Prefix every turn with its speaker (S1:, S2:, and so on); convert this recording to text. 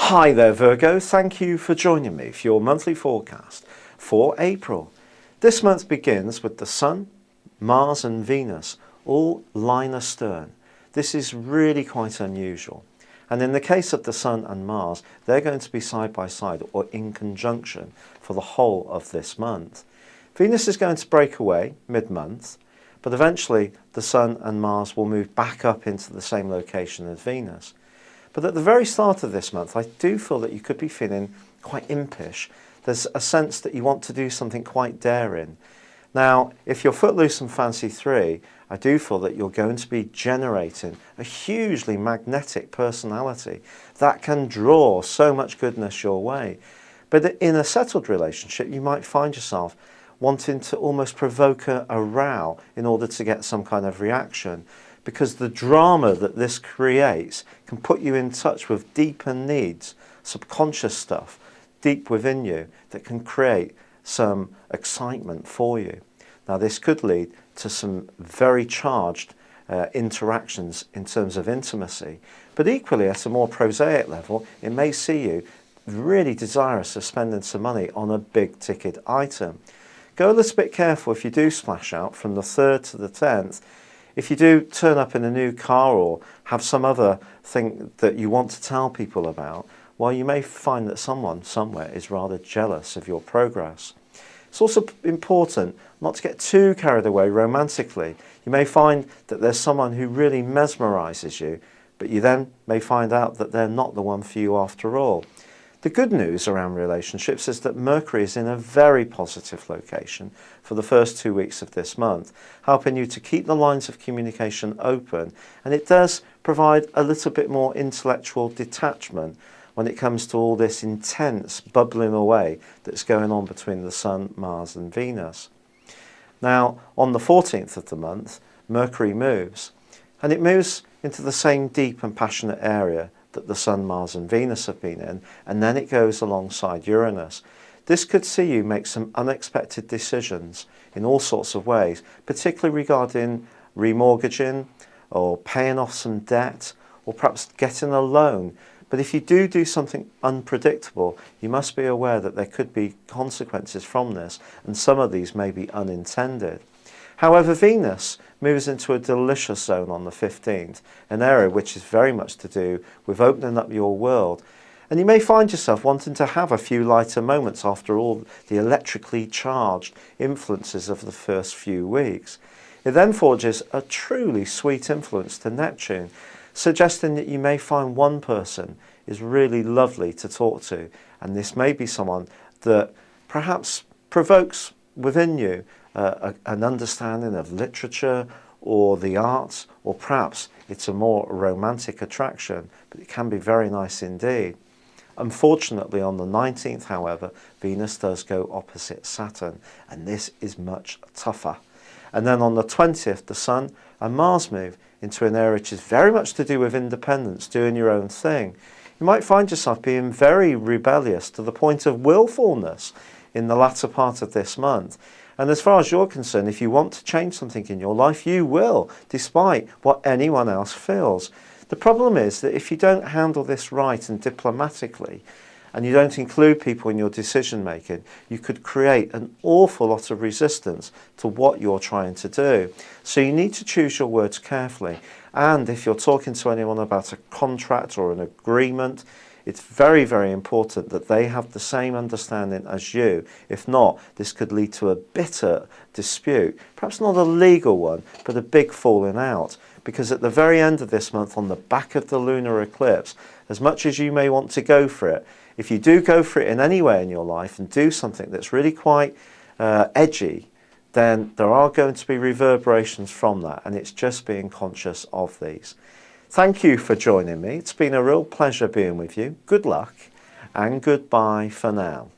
S1: Hi there Virgo, thank you for joining me for your monthly forecast for April. This month begins with the Sun, Mars and Venus all line astern. This is really quite unusual. And in the case of the Sun and Mars, they're going to be side by side or in conjunction for the whole of this month. Venus is going to break away mid-month, but eventually the Sun and Mars will move back up into the same location as Venus. But at the very start of this month, I do feel that you could be feeling quite impish. There's a sense that you want to do something quite daring. Now, if you're footloose and fancy free, I do feel that you're going to be generating a hugely magnetic personality that can draw so much goodness your way. But in a settled relationship, you might find yourself wanting to almost provoke a row in order to get some kind of reaction, because the drama that this creates can put you in touch with deeper needs, subconscious stuff deep within you that can create some excitement for you. Now this could lead to some very charged interactions in terms of intimacy, but equally at a more prosaic level, it may see you really desirous of spending some money on a big ticket item. Go a little bit careful if you do splash out from the 3rd to the 10th. If you do turn up in a new car or have some other thing that you want to tell people about, well, you may find that someone somewhere is rather jealous of your progress. It's also important not to get too carried away romantically. You may find that there's someone who really mesmerizes you, but you then may find out that they're not the one for you after all. The good news around relationships is that Mercury is in a very positive location for the first 2 weeks of this month, helping you to keep the lines of communication open, and it does provide a little bit more intellectual detachment when it comes to all this intense bubbling away that's going on between the Sun, Mars and Venus. Now, on the 14th of the month, Mercury moves, and it moves into the same deep and passionate area that the Sun, Mars and Venus have been in, and then it goes alongside Uranus. This could see you make some unexpected decisions in all sorts of ways, particularly regarding remortgaging or paying off some debt or perhaps getting a loan. But if you do something unpredictable, you must be aware that there could be consequences from this, and some of these may be unintended. However, Venus moves into a delicious zone on the 15th, an area which is very much to do with opening up your world. And you may find yourself wanting to have a few lighter moments after all the electrically charged influences of the first few weeks. It then forges a truly sweet influence to Neptune, suggesting that you may find one person is really lovely to talk to, and this may be someone that perhaps provokes within you an understanding of literature or the arts, or perhaps it's a more romantic attraction, but it can be very nice indeed. Unfortunately, on the 19th, however, Venus does go opposite Saturn, and this is much tougher. And then on the 20th, the Sun and Mars move into an area which is very much to do with independence, doing your own thing. You might find yourself being very rebellious to the point of willfulness in the latter part of this month. And as far as you're concerned, if you want to change something in your life, you will, despite what anyone else feels. The problem is that if you don't handle this right and diplomatically, and you don't include people in your decision making, you could create an awful lot of resistance to what you're trying to do. So you need to choose your words carefully. And if you're talking to anyone about a contract or an agreement, it's very, very important that they have the same understanding as you. If not, this could lead to a bitter dispute, perhaps not a legal one, but a big falling out. Because at the very end of this month, on the back of the lunar eclipse, as much as you may want to go for it, if you do go for it in any way in your life and do something that's really quite edgy, then there are going to be reverberations from that, and it's just being conscious of these. Thank you for joining me. It's been a real pleasure being with you. Good luck and goodbye for now.